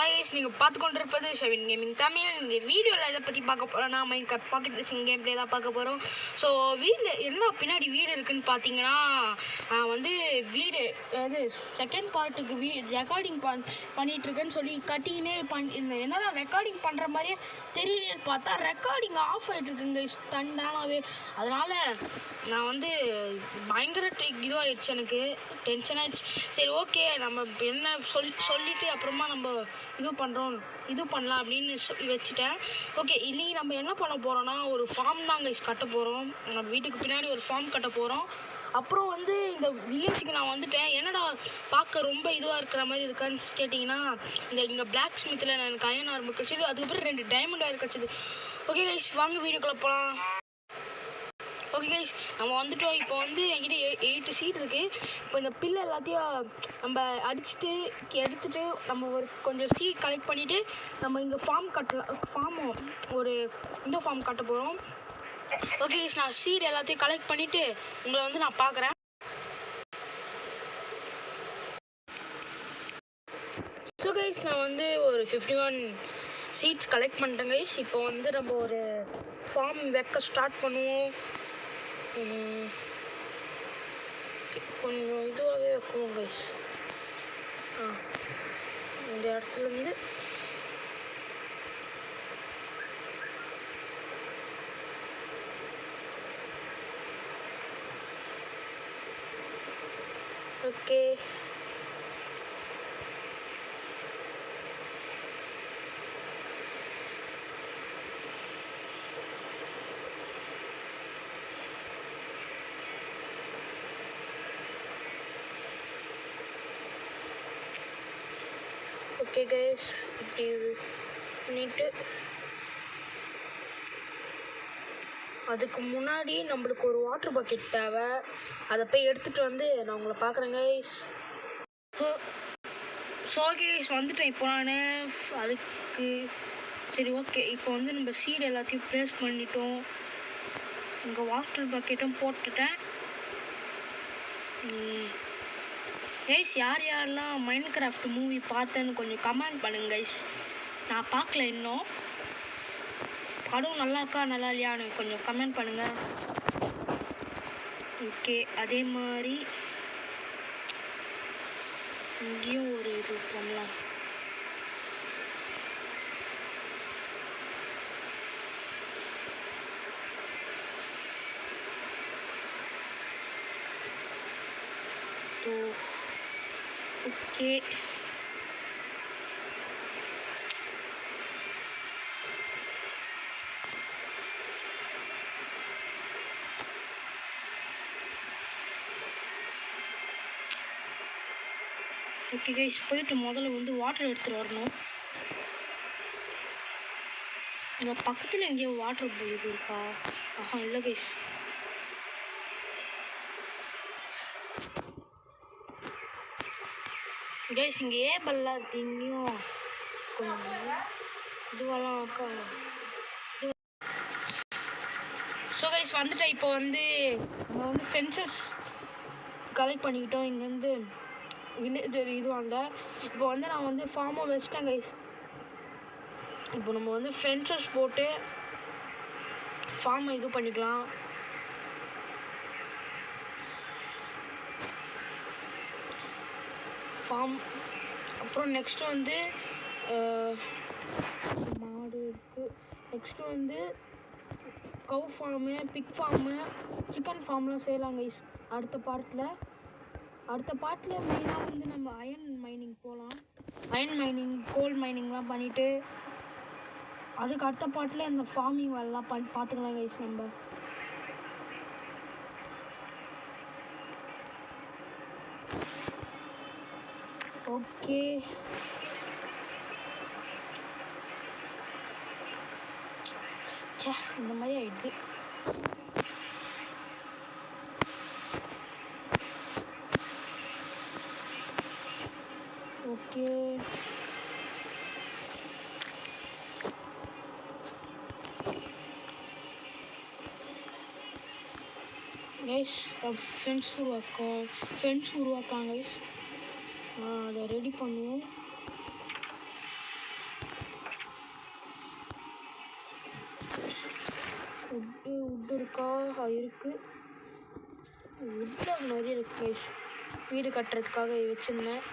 ஹாய்ஸ், நீங்கள் பார்த்து கொண்டிருப்பது ஷெவின் கேமிங் தமிழ். இந்த வீடியோவில் எதை பற்றி பார்க்க போகிறோன்னா Minecraft pocket racing game play தான் பார்க்க போகிறோம். ஸோ வீட்டில் என்ன பின்னாடி வீடு இருக்குதுன்னு பார்த்தீங்கன்னா வந்து வீடு அதாவது செகண்ட் பார்ட்டுக்கு ரெக்கார்டிங் பண்ணிகிட்ருக்கேன்னு சொல்லி கட்டிங்கன்னே இந்த என்னடா ரெக்கார்டிங் பண்ணுற மாதிரியே தெரியலேன்னு பார்த்தா ரெக்கார்டிங் ஆஃப் ஆகிட்ருக்குங்க தண்டானாவே. அதனால் நான் வந்து பயங்கர இதுவாகிடுச்சு, எனக்கு டென்ஷன் ஆகிடுச்சு. சரி ஓகே, நம்ம என்ன சொல்லிவிட்டு அப்புறமா நம்ம இது பண்ணலாம் அப்படின்னு வச்சுட்டேன். ஓகே, இல்லைங்க நம்ம என்ன பண்ண போகிறோன்னா ஒரு ஃபார்ம் தாங்க கட்ட போகிறோம். நம்ம வீட்டுக்கு பின்னாடி ஒரு ஃபார்ம் கட்ட போகிறோம். அப்புறம் வந்து இந்த வில்லேஜுக்கு நான் வந்துட்டேன். என்னடா பார்க்க ரொம்ப இதுவாக இருக்கிற மாதிரி இருக்கான்னு கேட்டிங்கன்னா, இங்கே பிளாக் ஸ்மித்தில் எனக்கு அயன் ஆர்மர் கிடச்சிது, அதுக்கப்புறம் 2 டைமண்ட் ஆயில் கிடச்சிது. ஓகே கைஸ், வாங்க வீடியோக்குள்ளே போகலாம். ஓகே கைஸ், நம்ம வந்துட்டோம். இப்போ வந்து என்கிட்ட 8 சீட் இருக்குது. இப்போ இந்த பில்லு எல்லாத்தையும் நம்ம எடுத்துகிட்டு நம்ம ஒரு கொஞ்சம் சீட் கலெக்ட் பண்ணிவிட்டு நம்ம இங்கே ஒரு இந்த ஃபார்ம் கட்ட போகிறோம். ஓகே கைஸ், நான் சீட் எல்லாத்தையும் கலெக்ட் பண்ணிவிட்டு உங்களை வந்து நான் பார்க்குறேன். ஸோ கைஸ், நான் வந்து ஒரு 51 சீட்ஸ் கலெக்ட் பண்ணிட்டேன் கைஸ். இப்போ வந்து நம்ம ஒரு ஃபார்ம் வைக்க ஸ்டார்ட் பண்ணுவோம். கொஞ்சம் இதுவாகவே வைக்குவோம் கைஸ். இந்த இடத்துலேருந்து ஓகே ஓகே கைஸ், இப்படி பண்ணிட்டு அதுக்கு முன்னாடி நம்மளுக்கு ஒரு வாட்டர் பக்கெட் தேவை. அதை போய் எடுத்துகிட்டு வந்து நான் உங்களை பார்க்குறேன் கைஸ். ஸோ ஓகே கைஸ், வந்துட்டேன் இப்போ நான் அதுக்கு. சரி ஓகே, இப்போ வந்து நம்ம சீட் எல்லாத்தையும் ப்ளேஸ் பண்ணிட்டோம். இங்கே வாட்டர் பக்கெட்டும் போட்டுட்டேன் கைஸ். யாரெல்லாம் மைன்கிராஃப்ட் மூவி பார்த்தேன்னு கொஞ்சம் கமெண்ட் பண்ணுங்க கைஸ். நான் பார்க்கல இன்னும். படம் நல்லா இருக்கா நல்லா இல்லையான்னு கொஞ்சம் கமெண்ட் பண்ணுங்கள். ஓகே, அதே மாதிரி இங்கேயும் ஒரு இது பண்ணலாம். ஓகே ஓகே கைஸ், போயிட்டு முதல்ல வந்து வாட்டர் எடுத்துகிட்டு வரணும். இங்கே பக்கத்தில் எங்கேயோ வாட்டர் போகுது இருக்கா? இல்லை கைஸ். கைஸ், இங்கே ஏபல்லாம் இருக்குது. இங்கேயும் கொஞ்சம் இதுவெல்லாம் இருக்கா? ஸோ கைஸ், வந்துட்டேன். இப்போ வந்து நம்ம வந்து ஃபென்சஸ் கலெக்ட் பண்ணிக்கிட்டோம் இங்கேருந்து வில்லேஜ் இதுவாங்க. இப்போ வந்து நான் வந்து ஃபார்மாக வச்சிட்டேன் கைஸ். இப்போ நம்ம வந்து ஃபென்சஸ் போட்டு ஃபார்மை இது பண்ணிக்கலாம். ஃபார்ம் அப்புறம் நெக்ஸ்ட்டு வந்து மாடு இருக்குது. நெக்ஸ்ட்டு வந்து கவு ஃபார்மு, பிக் ஃபார்மு, சிக்கன் ஃபார்ம்லாம் செய்யலாம் கைஸ். அடுத்த பார்ட்டில் மெயினாக வந்து நம்ம அயன் மைனிங் போகலாம். அயன் மைனிங், கோல்ட் மைனிங்லாம் பண்ணிவிட்டு அதுக்கு அடுத்த பார்ட்டில் இந்த ஃபார்மிங் வேலைலாம் பார்த்துக்கலாம் கைஸ். நம்ம ஓகே இந்த மாதிரி ஆயிடுது. ஓகே கைஸ், ஃபென்ஸ் உருவாக்கலாம் கைஸ். அதை ரெடி பண்ணுவோம். உட் இருக்கா? இருக்குது. உட்டில் நிறைய இருக்குது கைஸ். வீடு கட்டுறதுக்காக வச்சுருந்தேன்.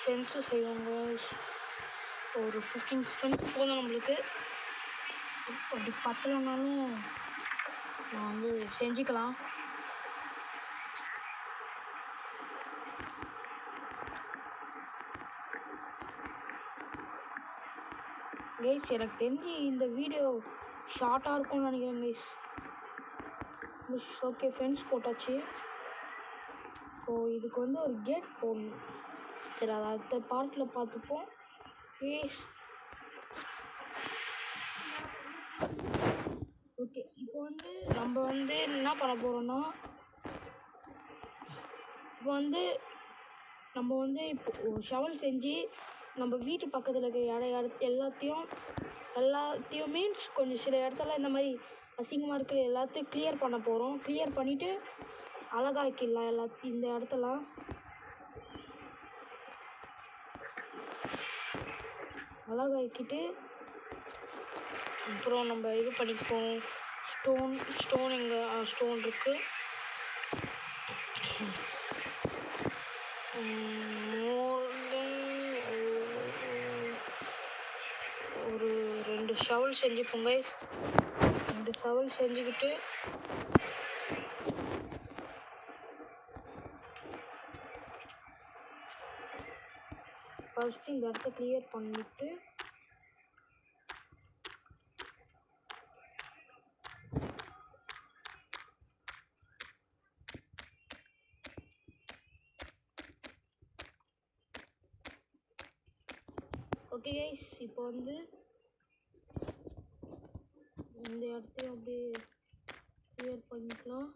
ஃபென்ஸு செய்வாங்க. ஒரு 15 ஃபென்ஸ் போதும் நம்மளுக்கு. அப்படி பத்தலைனாலும் நான் வந்து செஞ்சுக்கலாம். கைஸ் எனக்கு தெரிஞ்சு இந்த வீடியோ ஷார்ட்டாக இருக்கும்னு நினைக்கிறேன் கைஸ். ஓகே ஃபென்ஸ் போட்டாச்சு. ஸோ இதுக்கு வந்து ஒரு கேட் போடணும். சரி அதை அடுத்த பார்ட்டில் பார்த்துப்போம். கைஸ் ஓகே இப்போ வந்து நம்ம வந்து என்ன பண்ண போகிறோன்னா, இப்போ ஷவல் செஞ்சு நம்ம வீட்டு பக்கத்தில் இருக்கிற எல்லாத்தையும் மீன்ஸ் கொஞ்சம் சில இடத்துல இந்த மாதிரி அசிங்கமாக இருக்கிற எல்லாத்தையும் கிளியர் பண்ண போகிறோம். கிளியர் பண்ணிவிட்டு அழகாக்கிடலாம் எல்லாத்தையும் இந்த இடத்தெல்லாம். அழகாக்கிட்டு அப்புறம் நம்ம இது பண்ணிப்போம். ஸ்டோன் எங்கே ஸ்டோன் இருக்குது. ஒரு 2 ஷவல் செஞ்சுப்போங்க. 2 ஷவல் செஞ்சுக்கிட்டு ஃபர்ஸ்ட் இந்த இடத்த கிளியர் பண்ணிட்டு ஓகே கைஸ் இப்போ வந்து இந்த இடத்தையும் அப்படியே கிளியர் பண்ணிக்கலாம்.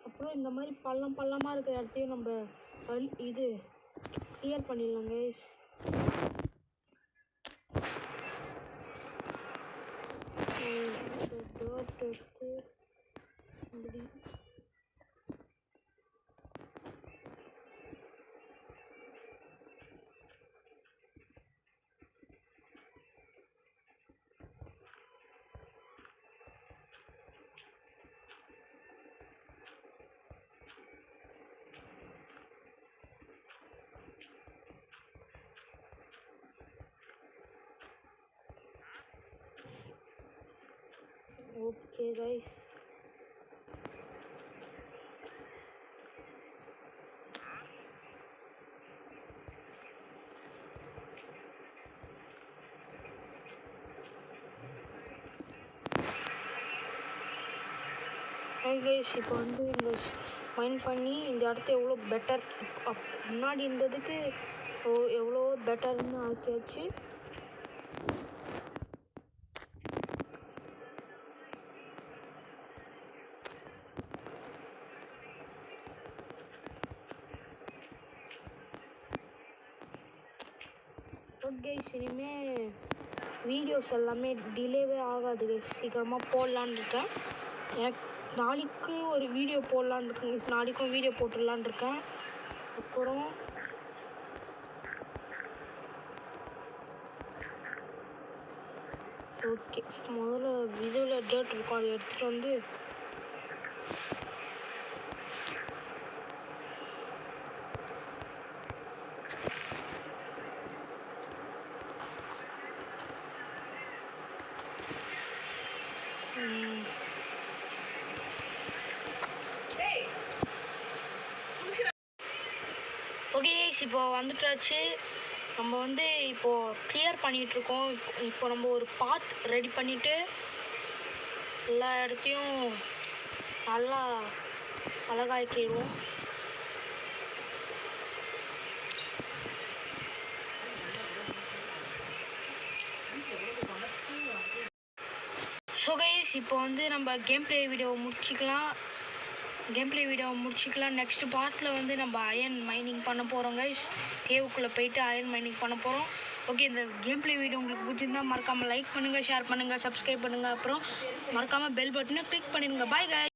அப்புறம் இந்த மாதிரி பள்ளமாக இருக்கிற இடத்தையும் நம்ம இது கிளியர் பண்ணிடலாம் கைஸ். எடுத்து இப்படி ஓகே கைஸ் இப்போ வந்து இந்த மைன் பண்ணி இந்த இடத்த எவ்வளோ பெட்டர் முன்னாடி இருந்ததுக்கு எவ்வளோ பெட்டர்னு ஆக்கியாச்சு. ஓகே இனிமேல் வீடியோஸ் எல்லாமே டிலேவே ஆகாது. சீக்கிரமாக போடலான்னு இருக்கேன். எனக்கு நாளைக்கு ஒரு வீடியோ போடலான்னு இருக்கேன். நாளைக்கும் வீடியோ போட்டுடலான் இருக்கேன். அப்புறம் ஓகே முதல்ல விஜுவல் டேட் இருக்கும் அதை எடுத்துகிட்டு வந்து ஓகே இப்போ வந்துட்டாச்சு. நம்ம வந்து இப்போது கிளியர் பண்ணிகிட்ருக்கோம். இப்போ நம்ம ஒரு பாத் ரெடி பண்ணிவிட்டு எல்லா இடத்தையும் நல்லா அழகாக்கிடுவோம். ஸோ கைஸ் கைஸ் இப்போ வந்து நம்ம கேம் ப்ளே வீடியோ முடிச்சிக்கலாம். நெக்ஸ்ட் பார்ட்டில் வந்து நம்ம அயன் மைனிங் பண்ண போகிறோம் கைஸ். கேவுக்குள்ளே போயிட்டு அயன் மைனிங் பண்ண போகிறோம். ஓகே, இந்த கேம் ப்ளே வீடியோ உங்களுக்கு பிடிச்சிருந்தா மறக்காமல் லைக் பண்ணுங்கள், ஷேர் பண்ணுங்கள், சப்ஸ்கிரைப் பண்ணுங்கள். அப்புறம் மறக்காமல் பெல் பட்டனை கிளிக் பண்ணிடுங்க. Bye guys.